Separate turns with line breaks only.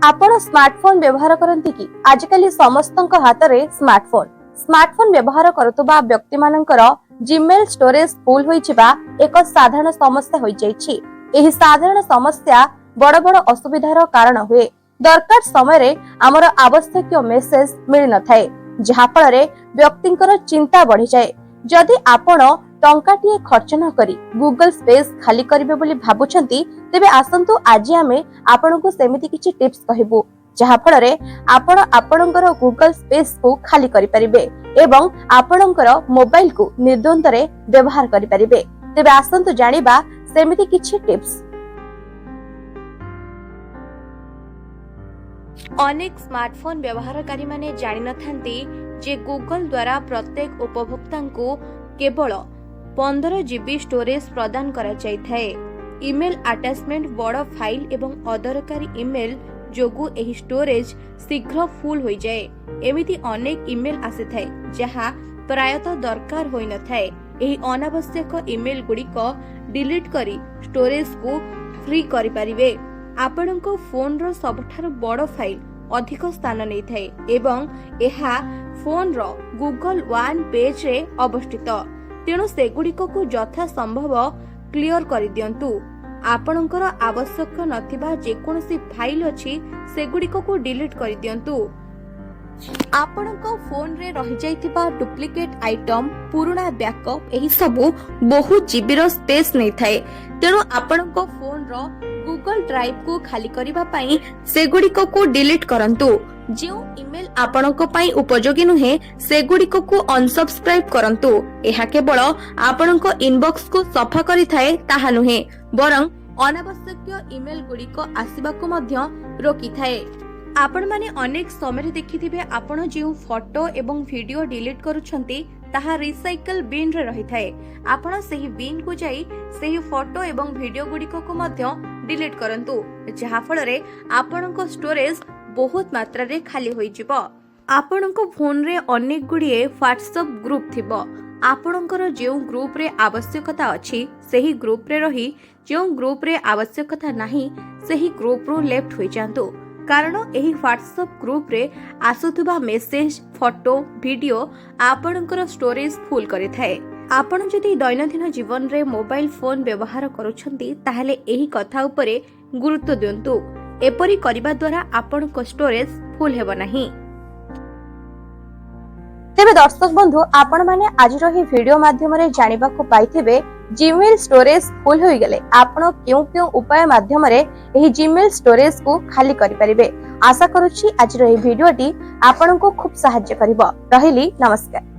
आपण स्मार्टफोन व्यवहार करती कि आजिकली समस्तक हाथ में स्मार्टफोन व्यवहार करुवा व्यक्ति मानकर जीमेल स्टोरेज फुल होइछिबा एक साधारण समस्या होई जाइछि। एही साधारण समस्या बड़ बड़ असुविधार कारण हुए। दरकार समय रे आमर आवश्यक मेसेज मिल न थाए, जहा फल रे व्यक्तिंकर चिंता बढ़ी जाए। जदि आपण टंकाटिए खर्च न करी गूगल स्पेस खाली करिवे बोली भाबुछंती, तेबे आसंतु आज आमे आपनकु सेमिति किछि टिप्स कहिबु, जहा फल रे आपण आपनकर गूगल स्पेस को खाली करि परिबे एवं आपनकर मोबाइल को निर्द्वंद रे व्यवहार करि परिबे। तेबे आसंतु जानिबा सेमिति किछि टिप्स। अनेक स्मार्टफोन व्यवहारकारी माने जानि नथांती जे गूगल द्वारा प्रत्येक उपभोक्ता को केवल 15 GB स्टोरेज प्रदान करा जाय थाए। ईमेल अटैचमेंट बड़ फाइल एवं अदरकारी ईमेल जोगु एही स्टोरेज शीघ्र फुल होई जाए। एमिति अनेक ईमेल आसे थाए जहा प्रायतः दरकार होई न थाए। एही अनावश्यक ईमेल गुड़िक डिलीट करी स्टोरेज को फ्री करि परिबे। आपणको फोन रो सबठार बड़ फाइल अधिक स्थान नै थाए एवं एहा फोन रो गूगल वन पेज रे अवस्थित। तेणु सेगुड़िक को यथा संभव क्लियर करि दियंतु। आपणकर आवश्यक नथिबा जेकोनसी फाइल अछि सेगुड़िक को डिलीट करि दियंतु। आपणको फोन रे रहि जाइतिबा डुप्लिकेट आइटम, पुराना बैकअप एही सबु बहुत जीबी रो स्पेस नै थाए। तेणु आपणको फोन रो गूगल ड्राइव को खाली करिबा पई सेगुड़िक को डिलीट करंतु। जो ईमेल आपणको पई उपयोगी नुहे सेगुड़िक को अनसब्सक्राइब करंतु। एहा केवल आपणको इनबॉक्स को सफा करि थाए ताहा नुहे, बरं अनावश्यक ईमेल गुड़िक आसीबा को मध्य रोकी थाए। आपण माने अनेक समय देखिथिबे आपण जे फोटो एवं वीडियो डिलीट करूछंती ताहा रिसाइकल बिन रे रही थाए। आपण सही बिन को जाई सही फोटो एवं वीडियो गुड़िक को मध्य डिलीट करंतु, जहा फल रे आपणको स्टोरेज बहुत मात्रा रे खाली होई जिवो। आपणको फोन रे अनेक गुड़िए व्हाट्सएप ग्रुप थिबो। आपणकर जे ग्रुप रे आवश्यकता अछि सही ग्रुप रे रही, जे ग्रुप रे आवश्यकता नाही सही ग्रुप रो लेफ्ट होई जांतु। कारण एही व्हाट्सएप ग्रुप रे आसुथुबा मेसेज, फोटो, वीडियो आपणकर स्टोरेज फुल करि थाए। आपण जदि दैनंदिन जीवन रे मोबाइल फोन व्यवहार करूछंती ताहले एही कथा उपरे गुरुत्व दियंतु। एपरि करिबा द्वारा आपणको स्टोरेज फुल हेबो नाही। तेबे दर्शक बंधु, आपण माने आज रो ही वीडियो माध्यम रे जानिबा को पाइथिबे जीमेल स्टोरेज फुल होई गेले आपण क्यों उपाय माध्यम रे एही जीमेल स्टोरेज को खाली करि परिबे। आशा करूछि आज रो ही वीडियोटी आपण को खूब सहाय्य करिवो। रहिली, नमस्कार।